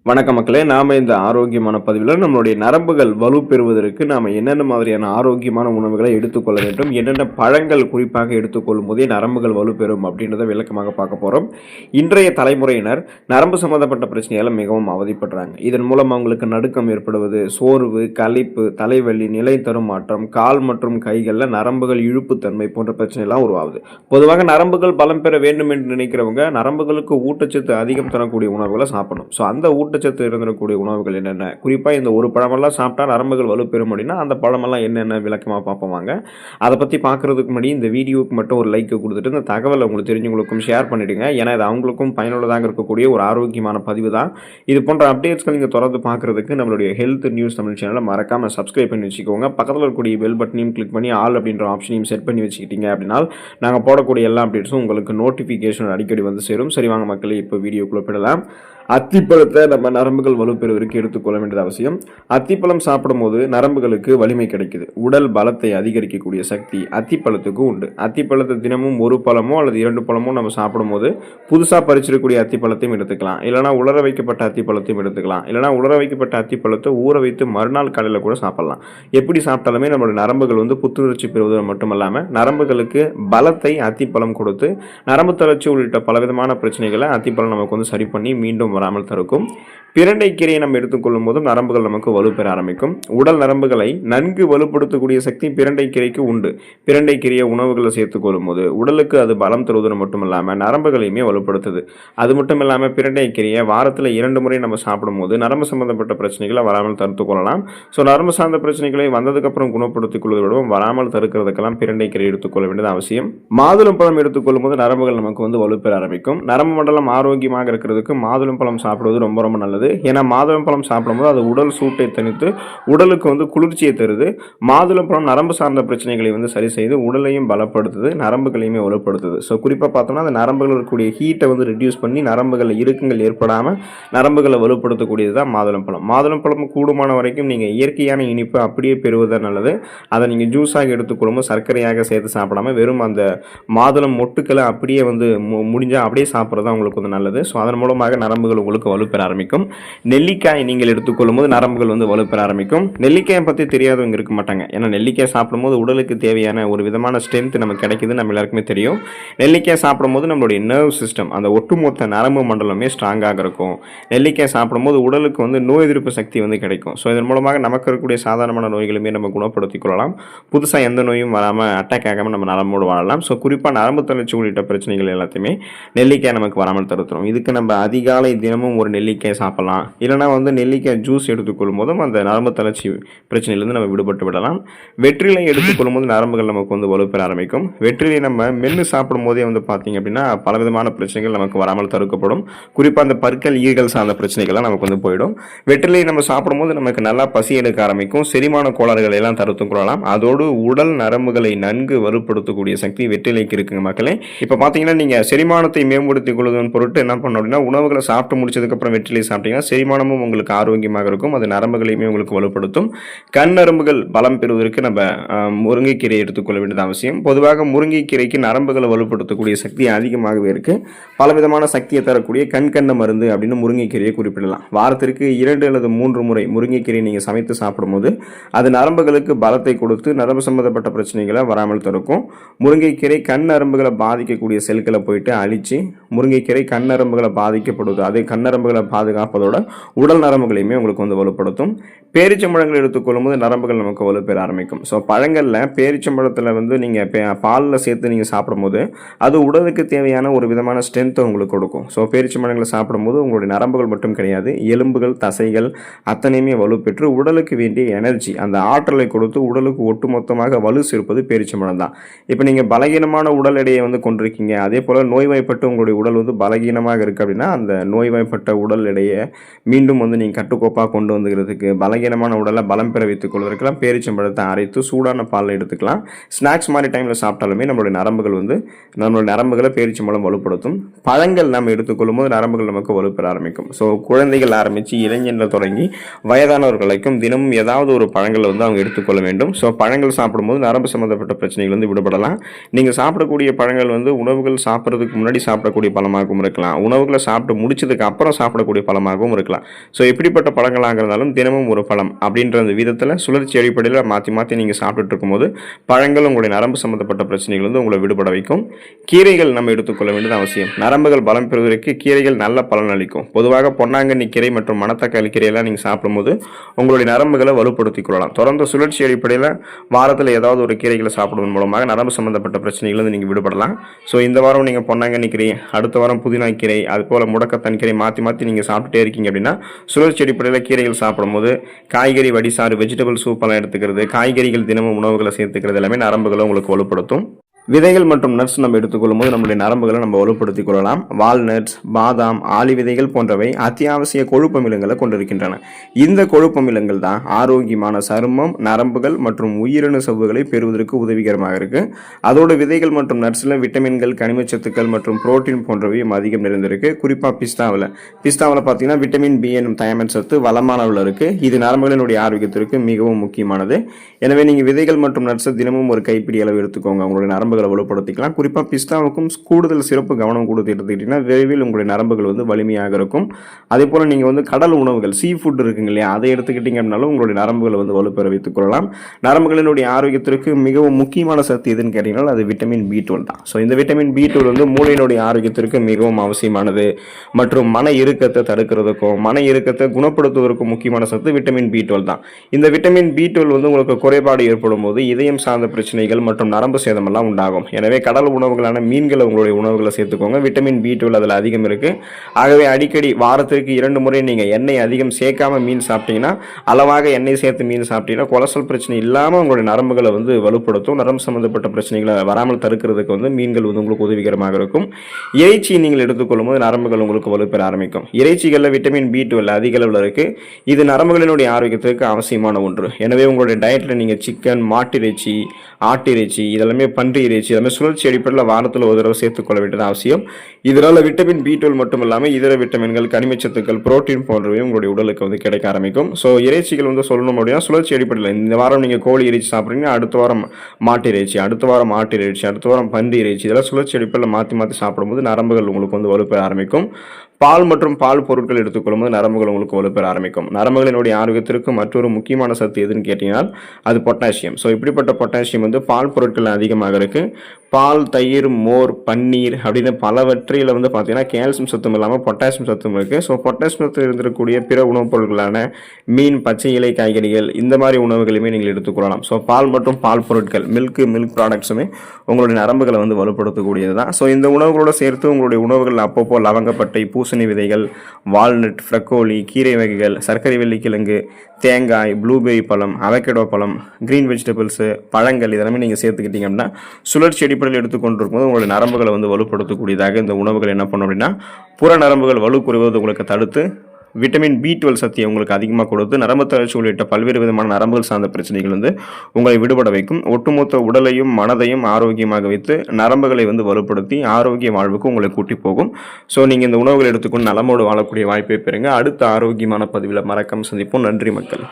வணக்கம் மக்களே, நாம இந்த ஆரோக்கியமான பதிவில் நம்மளுடைய நரம்புகள் வலுப்பெறுவதற்கு நாம என்னென்ன மாதிரியான ஆரோக்கியமான உணவுகளை எடுத்துக்கொள்ள வேண்டும், என்னென்ன பழங்கள் குறிப்பாக எடுத்துக்கொள்ளும் போதே நரம்புகள் வலுப்பெறும் அப்படின்றத விளக்கமாக பார்க்க போறோம். இன்றைய தலைமுறையினர் நரம்பு சம்பந்தப்பட்ட பிரச்சனையால மிகவும் அவதிப்படுறாங்க. இதன் மூலம் அவங்களுக்கு நடுக்கம் ஏற்படுவது, சோர்வு, களைப்பு, தலைவலி, நிலை தருமாற்றம், கால் மற்றும் கைகளில் நரம்புகள் இழுப்புத்தன்மை போன்ற பிரச்சனைலாம் உருவாகுது. பொதுவாக நரம்புகள் பலம் பெற வேண்டும் என்று நினைக்கிறவங்க நரம்புகளுக்கு ஊட்டச்சத்து அதிகம் தரக்கூடிய உணவுகளை சாப்பிடணும். ஸோ அந்த ஊட்டச்சத்து இருந்திருக்கக்கூடிய உணவுகள் என்னென்ன, குறிப்பாக இந்த ஒரு பழமெல்லாம் சாப்பிட்டா நரம்புகள் வலுப்பெறும் அப்படின்னா அந்த பழமெல்லாம் என்னென்ன விளக்கமாக பார்ப்போம். அதை பற்றி பார்க்கறதுக்கு முன்னாடி இந்த வீடியோவுக்கு மட்டும் ஒரு லைக் கொடுத்துட்டு இந்த தகவலை உங்களுக்கு தெரிஞ்சவங்களுக்கும் ஷேர் பண்ணிடுங்க. ஏன்னா இது அவங்களுக்கும் பயனுள்ளதாக இருக்கக்கூடிய ஒரு ஆரோக்கியமான பதிவு தான். இது போன்ற அப்டேட்ஸ்கள் நீங்கள் தொடர்ந்து பார்க்கறதுக்கு நம்மளுடைய ஹெல்த் நியூஸ் தமிழ் சேனலை மறக்காமல் சப்ஸ்கிரைப் பண்ணி வச்சுக்கோங்க. பக்கத்தில் இருக்கக்கூடிய பெல் பட்டனையும் கிளிக் பண்ணி ஆல் அப்படின்ற ஆப்ஷனையும் செட் பண்ணி வச்சுக்கிட்டீங்க அப்படின்னா நாங்கள் போடக்கூடிய எல்லா அப்டேட்ஸும் உங்களுக்கு நோட்டிஃபிகேஷன் அடிக்கடி வந்து சேரும். சரி வாங்க மக்களே, இப்போ வீடியோக்குள்ளே போயிடலாம். அத்திப்பழத்தை நம்ம நரம்புகள் வலுப்பெறுவதற்கு எடுத்துக்கொள்ள வேண்டியது அவசியம். அத்திப்பழம் சாப்பிடும் போது நரம்புகளுக்கு வலிமை கிடைக்குது. உடல் பலத்தை அதிகரிக்கக்கூடிய சக்தி அத்திப்பழத்துக்கு உண்டு. அத்திப்பழத்தை தினமும் ஒரு பழமோ அல்லது 2 பழமோ நம்ம சாப்பிடும் போது புதுசாக பறிச்சிருக்கக்கூடிய அத்திப்பழத்தையும் எடுத்துக்கலாம், இல்லைனா உலர வைக்கப்பட்ட அத்திப்பழத்தையும் எடுத்துக்கலாம், இல்லைனா உலர வைக்கப்பட்ட அத்திப்பழத்தை ஊற வைத்து மறுநாள் காலையில் கூட சாப்பிடலாம். எப்படி சாப்பிட்டாலுமே நம்மளுடைய நரம்புகள் வந்து புத்துணர்ச்சி பெறுவது மட்டுமல்லாமல் நரம்புகளுக்கு பலத்தை அத்திப்பழம் கொடுத்து நரம்பு தளர்ச்சி உள்ளிட்ட பலவிதமான பிரச்சனைகளை அத்திப்பழம் நமக்கு வந்து சரி பண்ணி மீண்டும் வராமல் தடுக்கும். பிரண்டை கீரையை நம்ம எடுத்துக்கொள்ளும் போதும் நரம்புகள் நமக்கு வலுப்பெற ஆரம்பிக்கும். உடல் நரம்புகளை நன்கு வலுப்படுத்தக்கூடிய சக்தி பிரண்டை கீரைக்கு உண்டு. பிரண்டை கீரையை உணவுகளை சேர்த்துக்கொள்ளும் போது உடலுக்கு அது பலம் தருவதோடு மட்டுமில்லாமல் நரம்புகளையுமே வலுப்படுத்துது. அது மட்டும் இல்லாமல் பிரண்டை கீரையை வாரத்தில் 2 முறை நம்ம சாப்பிடும் போது நரம்பு சம்பந்தப்பட்ட பிரச்சனைகளை வராமல் தடுத்து கொள்ளலாம். ஸோ நரம்பு சார்ந்த பிரச்சனைகளை வந்ததுக்கப்புறம் குணப்படுத்திக் கொள்வதை விடவும் வராமல் தடுக்கிறதுக்கெல்லாம் பிரண்டை கீரை எடுத்துக்கொள்ள வேண்டியது அவசியம். மாதுளம் பழம் எடுத்துக்கொள்ளும் போது நரம்புகள் நமக்கு வந்து வலுப்பெற ஆரம்பிக்கும். நரம்பு மண்டலம் ஆரோக்கியமாக இருக்கிறதுக்கு மாதுளம் பழம் சாப்பிடுவது ரொம்ப ரொம்ப நல்லது. ஏன்னா மாதுளம் பழம் சாப்பிடும்போது அது உடல் சூட்டை தணித்து உடலுக்கு வந்து குளிர்ச்சியை தருது. மாதுளம் பழம் நரம்பு சார்ந்த பிரச்சனைகளை வந்து சரி செய்து உடலையும் பலப்படுத்துது, நரம்புகளையுமே வலுப்படுத்துது. ஸோ குறிப்பாக பார்த்தோம்னா அந்த நரம்புகள் இருக்கக்கூடிய ஹீட்டை வந்து ரெடியூஸ் பண்ணி நரம்புகளில் இறுக்கங்கள் ஏற்படாமல் நரம்புகளை வலுப்படுத்தக்கூடியது தான் மாதுளம் பழம். மாதுளம் பழம் கூடுமான வரைக்கும் நீங்கள் இயற்கையான இனிப்பு அப்படியே பெறுவது நல்லது. அதை நீங்கள் ஜூஸாக எடுத்துக்கொள்ளும்போது சர்க்கரையாக சேர்த்து சாப்பிடாம வெறும் அந்த மாதுளம் மொட்டுக்களை அப்படியே வந்து முடிஞ்சால் அப்படியே சாப்பிட்றது தான் உங்களுக்கு வந்து நல்லது. ஸோ அதன் மூலமாக நரம்புகள் உங்களுக்கு வலுப்பெற ஆரம்பிக்கும். நெல்லிக்காய் நீங்கள் எடுத்துக்கொள்ளும் போது நரம்புகள் வந்து வலுப்பெற ஆரம்பிக்கும். நெல்லிக்காயை பற்றி தெரியாதவங்க இருக்க மாட்டாங்க. ஏன்னா நெல்லிக்காய் சாப்பிடும்போது உடலுக்கு தேவையான ஒரு விதமான ஸ்ட்ரென்த் நமக்கு கிடைக்குது, நம்ம எல்லாருக்குமே தெரியும். நெல்லிக்காய் சாப்பிடும்போது நம்மளுடைய நர்வ் சிஸ்டம், அந்த ஒட்டுமொத்த நரம்பு மண்டலமே ஸ்ட்ராங்காக இருக்கும். நெல்லிக்காய் சாப்பிடும்போது உடலுக்கு வந்து நோய் எதிர்ப்பு சக்தி வந்து கிடைக்கும். ஸோ இதன் மூலமாக நமக்கு இருக்கக்கூடிய சாதாரணமான நோய்களுமே நம்ம குணப்படுத்திக் கொள்ளலாம். புதுசாக எந்த நோயும் வராமல் அட்டாக் ஆகாமல் நம்ம நரம்போடு வாழலாம். ஸோ குறிப்பாக நரம்பு தளர்ச்சி உள்ளிட்ட பிரச்சனைகள் எல்லாத்தையுமே நெல்லிக்காய் நமக்கு வராமல் தடுத்துரும். இதுக்கு நம்ம அதிகாலை தினமும் ஒரு நெல்லிக்காய் சாப்பிடலாம், இல்லைனா வந்து நெல்லிக்காய் ஜூஸ் எடுத்துக்கொள்ளும் போதும் அந்த நரம்பு தளர்ச்சி பிரச்சனையிலிருந்து நம்ம விடுபட்டு விடலாம். வெற்றிலை எடுத்துக்கொள்ளும் போது நரம்புகள் நமக்கு வந்து வலுப்பெற ஆரம்பிக்கும். வெற்றிலை நம்ம மென்று சாப்பிடும் போதே வந்து பார்த்தீங்க அப்படின்னா பலவிதமான பிரச்சனைகள் நமக்கு வராமல் தடுக்கப்படும். குறிப்பாக அந்த பற்கள் ஈர்கள் சார்ந்த பிரச்சனைகள்லாம் நமக்கு வந்து போயிடும். வெற்றிலை நம்ம சாப்பிடும்போது நமக்கு நல்லா பசி எடுக்க ஆரம்பிக்கும். செரிமான கோளாறுகளை எல்லாம் தடுத்துக் கொள்ளலாம். அதோடு உடல் நரம்புகளை நன்கு வலுப்படுத்தக்கூடிய சக்தி வெற்றிலைக்கு இருக்குங்க மக்களே. இப்போ பார்த்தீங்கன்னா நீங்கள் செரிமானத்தை மேம்படுத்திக் கொள்வதன் பொருட்டு என்ன பண்ணணும் அப்படின்னா உணவுகளை சாப்பிட்டு முடிச்சதுக்கப்புறம் வெற்றிலை சாப்பிட்டீங்கன்னா செரிமானமும் உங்களுக்கு ஆரோக்கியமாக இருக்கும். அது நரம்புகளையுமே உங்களுக்கு வலுப்படுத்தும். கண் நரம்புகள் பலம் பெறுவதற்கு நம்ம முருங்கைக்கீரை எடுத்துக்கொள்ள வேண்டியது அவசியம். பொதுவாக முருங்கைக்கீரைக்கு நரம்புகளை வலுப்படுத்தக்கூடிய சக்தி அதிகமாகவே இருக்கு. பலவிதமான சக்தியை தரக்கூடிய கண்கண்ட மருந்து அப்படின்னு முருங்கைக்கீரையை குறிப்பிடலாம். வாரத்திற்கு 2 அல்லது 3 முறை முருங்கைக்கீரை நீங்கள் சமைத்து சாப்பிடும்போது அது நரம்புகளுக்கு பலத்தை கொடுத்து நரம்பு சம்பந்தப்பட்ட பிரச்சனைகளை வராமல் தடுக்கும். முருங்கைக்கீரை கண் நரம்புகளை பாதிக்கக்கூடிய செல்களை போயிட்டு அழிச்சு முருங்கைக்கீரை கண் நரம்புகளை பாதிக்கப்படுவது அதே கண் நரம்புகளை பாதுகாப்பதோட உடல் நரம்புகளையுமே உங்களுக்கு வந்து வலுப்படுத்தும். பேரிச்சம்பழங்கள் எடுத்துக்கொள்ளும் போது நரம்புகள் நமக்கு வலுப்பெற ஆரம்பிக்கும். ஸோ பழங்களில் பேரிச்சம்பழத்தில் வந்து நீங்கள் பாலில் சேர்த்து நீங்கள் சாப்பிடும்போது அது உடலுக்கு தேவையான ஒரு விதமான ஸ்ட்ரென்த்தை உங்களுக்கு கொடுக்கும். ஸோ பேரிச்சம்பழங்களை சாப்பிடும்போது உங்களுடைய நரம்புகள் மட்டும் கிடையாது, எலும்புகள் தசைகள் அத்தனையுமே வலுப்பெற்று உடலுக்கு வேண்டிய எனர்ஜி அந்த ஆற்றலை கொடுத்து உடலுக்கு ஒட்டுமொத்தமாக வலு சேர்ப்பது பேரிச்சம்பழம் தான். இப்போ நீங்கள் பலகீனமான உடல் எடையை வந்து கொண்டிருக்கீங்க, அதே போல் நோய்வாய்ப்பட்டு உங்களுடைய உடல் வந்து பலகீனமாக இருக்குது அப்படின்னா அந்த நோய்வாய்ப்பட்ட உடல் எடையை மீண்டும் வந்து நீங்கள் கட்டுக்கோப்பாக கொண்டு வந்துக்கிறதுக்கு பலகீனமான உடலை பலம் பெற வைத்துக் கொள்வதற்கெல்லாம் பேரிச்சம்பழத்தை அரைத்து சூடான பாலில் எடுத்துக்கலாம். ஸ்நாக்ஸ் மாதிரி டைமில் சாப்பிட்டாலுமே நம்மளுடைய நரம்புகளை பேரிச்சம்பழம் வலுப்படுத்தும். பழங்கள் நம்ம எடுத்துக்கொள்ளும் போது நரம்புகள் நமக்கு வலுப்பெற ஆரம்பிக்கும். ஸோ குழந்தைகள் ஆரம்பித்து இளைஞர்கள் தொடங்கி வயதானவர்களுக்கும் தினமும் ஏதாவது ஒரு பழங்களை வந்து அவங்க எடுத்துக்கொள்ள வேண்டும். ஸோ பழங்கள் சாப்பிடும்போது நரம்பு சம்பந்தப்பட்ட பிரச்சனைகள் வந்து விடுபடலாம். நீங்கள் சாப்பிடக்கூடிய பழங்கள் வந்து உணவுகள் சாப்பிட்றதுக்கு முன்னாடி சாப்பிடக்கூடிய பழமாகவும் இருக்கலாம், உணவுகளை சாப்பிட்டு முடிச்சதுக்கு அப்புறம் சாப்பிடக்கூடிய பழமாக பழங்களாகவும் இருக்கலாம். ஸோ எப்படிப்பட்ட பழங்களாக இருந்தாலும் தினமும் ஒரு பழம் அப்படின்ற அந்த விதத்தில் சுழற்சி அடிப்படையில் மாற்றி மாற்றி நீங்கள் சாப்பிட்டுட்டு இருக்கும்போது பழங்கள் உங்களுடைய நரம்பு சம்மந்தப்பட்ட பிரச்சனைகள் வந்து உங்களை விடுபட வைக்கும். கீரைகள் நம்ம எடுத்துக்கொள்ள வேண்டியது அவசியம். நரம்புகள் பலம் பெறுவதற்கு கீரைகள் நல்ல பலன் அளிக்கும். பொதுவாக பொன்னாங்கண்ணி கீரை மற்றும் மணத்தக்காளி கீரையெல்லாம் நீங்கள் சாப்பிடும்போது உங்களுடைய நரம்புகளை வலுப்படுத்திக் கொள்ளலாம். தொடர்ந்து சுழற்சி அடிப்படையில் வாரத்தில் ஏதாவது ஒரு கீரைகளை சாப்பிடுவதன் மூலமாக நரம்பு சம்பந்தப்பட்ட பிரச்சனைகள் வந்து நீங்கள் விடுபடலாம். ஸோ இந்த வாரம் நீங்கள் பொன்னாங்கண்ணி கீரை, அடுத்த வாரம் புதினா கீரை, அது போல் முடக்கத்தான் கீரை மாற்றி மாற்றி நீங்கள் சாப்பிட்டுட்டே இருக்கீங்க அப்படின்னா சுழற்சி அடிப்படையில் கீரைகள் சாப்பிடும்போது காய்கறி வடிசாறு, வெஜிடபிள் சூப்பெல்லாம் எடுத்துக்கிறது, காய்கறிகள் தினமும் உணவுகளை சேர்த்துக்கிறது எல்லாமே நரம்புகளை உங்களுக்கு வலுப்படுத்தும். விதைகள் மற்றும் நட்ஸ் நம்ம எடுத்துக்கொள்ளும் போது நம்மளுடைய நரம்புகளை நம்ம வலுப்படுத்திக் கொள்ளலாம். வால்நட்ஸ், பாதாம், ஆளி விதைகள் போன்றவை அத்தியாவசிய கொழுப்பமிலங்களை கொண்டிருக்கின்றன. இந்த கொழுப்பமிலங்கள் தான் ஆரோக்கியமான சருமம், நரம்புகள் மற்றும் உயிரணு சவ்வுகளை பெறுவதற்கு உதவிகரமாக இருக்கு. அதோட விதைகள் மற்றும் நட்ஸ்ல விட்டமின்கள், கனிமச்சத்துக்கள் மற்றும் புரோட்டீன் போன்றவையும் அதிகம் நிறைந்திருக்கு. குறிப்பா பிஸ்தாவில் பார்த்தீங்கன்னா விட்டமின் பி எனும் தயமன் சத்து வளமான அளவில் இருக்கு. இது நரம்புகளினுடைய ஆரோக்கியத்திற்கு மிகவும் முக்கியமானது. எனவே நீங்க விதைகள் மற்றும் நட்ஸை தினமும் ஒரு கைப்பிடி அளவு எடுத்துக்கோங்க. உங்களுடைய நரம்புகளை வலுப்படுத்திக்கலாம். குறிப்பாக பிஸ்தாவுக்கும் கூடுதல் சிறப்பு கவனம் கொடுத்து எடுத்துக்கிட்டீங்கன்னா விரைவில் உங்களுடைய நரம்புகள் வந்து வலிமையாக இருக்கும். அதே போல் நீங்கள் வந்து கடல் உணவுகள், சீ ஃபுட் இருக்குங்க இல்லையா, அதை எடுத்துக்கிட்டீங்க அப்படின்னாலும் உங்களுடைய நரம்புகளை வந்து வலுப்பெற வைத்துக் கொள்ளலாம். நரம்புகளினுடைய ஆரோக்கியத்திற்கு மிகவும் முக்கியமான சத்து எதுன்னு கேட்டீங்கன்னா அது விட்டமின் B12 தான். ஸோ இந்த விட்டமின் B12 வந்து மூளையினுடைய ஆரோக்கியத்திற்கு மிகவும் அவசியமானது மற்றும் மன இறுக்கத்தை தடுக்கிறதுக்கும் மன இறுக்கத்தை குணப்படுத்துவதற்கும் முக்கியமான சத்து விட்டமின் B12 தான். இந்த விட்டமின் B12 வந்து உங்களுக்கு குறைபாடு ஏற்படும் போது இதயம் சார்ந்த பிரச்சனைகள் மற்றும் நரம்பு சேதம் எல்லாம் உண்டாகும். எனவே கடல் உணவுகளான மீன்களை உங்களுடைய உணவுகளை சேர்த்துக்கோங்க. விட்டமின் B12 அதில் அதிகம் இருக்கு. ஆகவே அடிக்கடி வாரத்திற்கு 2 முறை நீங்கள் எண்ணெய் அதிகம் சேர்க்காம மீன் சாப்பிட்டீங்கன்னா, அளவாக எண்ணெய் சேர்த்து மீன் சாப்பிட்டீங்கன்னா கொலஸ்ட்ரால் பிரச்சனை இல்லாமல் உங்களுடைய நரம்புகளை வந்து வலுப்படுத்தும். நரம்பு சம்பந்தப்பட்ட பிரச்சனைகளை வராமல் தடுக்கிறதுக்கு வந்து மீன்கள் வந்து உங்களுக்கு உதவிகரமாக இருக்கும். இறைச்சி நீங்கள் எடுத்துக்கொள்ளும் போது நரம்புகள் உங்களுக்கு வலுப்பெற ஆரம்பிக்கும். இறைச்சிகளில் விட்டமின் B12 அதிக அளவில் இருக்கு. இது நரம்புகளினுடைய ஆரோக்கியத்திற்கு அவசியமான ஒன்று. எனவே உங்களுடைய டயட்டில் நீங்கள் சிக்கன், மாட்டிறைச்சி, ஆட்டிறைச்சி, இதெல்லாமே பன்றி இறைச்சி, எல்லாமே சுழற்சி அடிப்படையில் வாரத்தில் ஒரு தடவை சேர்த்துக்கொள்ள வேண்டியது அவசியம். இதனால் விட்டமின் B12 மட்டும் இல்லாமல் இதர விட்டமின்கள், கனிமச்சத்துக்கள், புரோட்டீன் போன்றவையும் உங்களுடைய உடலுக்கு வந்து கிடைக்க ஆரம்பிக்கும். ஸோ இறைச்சிகள் வந்து சொல்லணும் அப்படின்னா சுழற்சி அடிப்படையில் இந்த வாரம் நீங்கள் கோழி இறைச்சி சாப்பிட்றீங்கன்னா அடுத்த வாரம் மாட்டு இறைச்சி, அடுத்த வாரம் ஆட்டு இறைச்சி, அடுத்த வாரம் பன்றி இறைச்சி, இதெல்லாம் சுழற்சி அடிப்படையில் மாற்றி மாற்றி சாப்பிடும்போது நரம்புகள் உங்களுக்கு வந்து வலுப்பெற ஆரம்பிக்கும். பால் மற்றும் பால் பொருட்கள் எடுத்துக்கொள்ளும்போது நரம்புகள் உங்களுக்கு வலுப்பெற ஆரம்பிக்கும். நரம்புகளினுடைய ஆரோக்கியத்திற்கு மற்றொரு முக்கியமான சத்து எதுன்னு கேட்டீங்கன்னா அது பொட்டாசியம். ஸோ இப்படிப்பட்ட பொட்டாசியம் வந்து பால் பொருட்கள் அதிகமாக இருக்கு. பால், தயிர், மோர், பன்னீர் அப்படின்னு பலவற்றில் வந்து பார்த்தீங்கன்னா கால்சியம் சத்தும் இல்லாமல் பொட்டாசியம் சத்தும் இருக்கு. ஸோ பொட்டாசியம் சத்து இருந்திருக்கக்கூடிய பிற உணவுப் பொருட்களான மீன், பச்சை இலை காய்கறிகள் இந்த மாதிரி உணவுகளுமே நீங்கள் எடுத்துக்கொள்ளலாம். ஸோ பால் மற்றும் பால் பொருட்கள், மில்க் ப்ராடக்ட்ஸுமே உங்களுடைய நரம்புகளை வந்து வலுப்படுத்தக்கூடியது தான். ஸோ இந்த உணவுகளோட சேர்த்து உங்களுடைய உணவுகள் அப்பப்போ லவங்கப்பட்டை, பூசணி விதைகள், வால்நட், ஃப்ரக்கோலி, கீரை வகைகள், சர்க்கரை வெள்ளிக்கிழங்கு, தேங்காய், ப்ளூபெரி பழம், அவகேடோ பழம், கிரீன் வெஜிடபிள்ஸு, பழங்கள் இதெல்லாமே நீங்கள் சேர்த்துக்கிட்டீங்க அப்படின்னா சுழற்சி அடிப்படையில் எடுத்துக்கொண்டிருக்கும் போது உங்களுடைய நரம்புகளை வந்து வலுப்படுத்தக்கூடியதாக இந்த உணவுகள் என்ன பண்ணும் அப்படின்னா புற நரம்புகள் வலு குறைவது உங்களுக்கு தடுத்து விட்டமின் B12 சக்தியை உங்களுக்கு அதிகமாக கொடுத்து நரம்பு தளர்ச்சி உள்ளிட்ட பல்வேறு விதமான நரம்புகள் சார்ந்த பிரச்சனைகள் வந்து உங்களை விடுபட வைக்கும். ஒட்டுமொத்த உடலையும் மனதையும் ஆரோக்கியமாக வைத்து நரம்புகளை வந்து வலுப்படுத்தி ஆரோக்கிய வாழ்வுக்கு உங்களை கூட்டி போகும். ஸோ நீங்கள் இந்த உணவுகள் எடுத்துக்கொண்டு நலமோடு வாழக்கூடிய வாய்ப்பை பெறுங்க. அடுத்த ஆரோக்கியமான பதிவில் மறக்காம சந்திப்போம். நன்றி மக்கள்.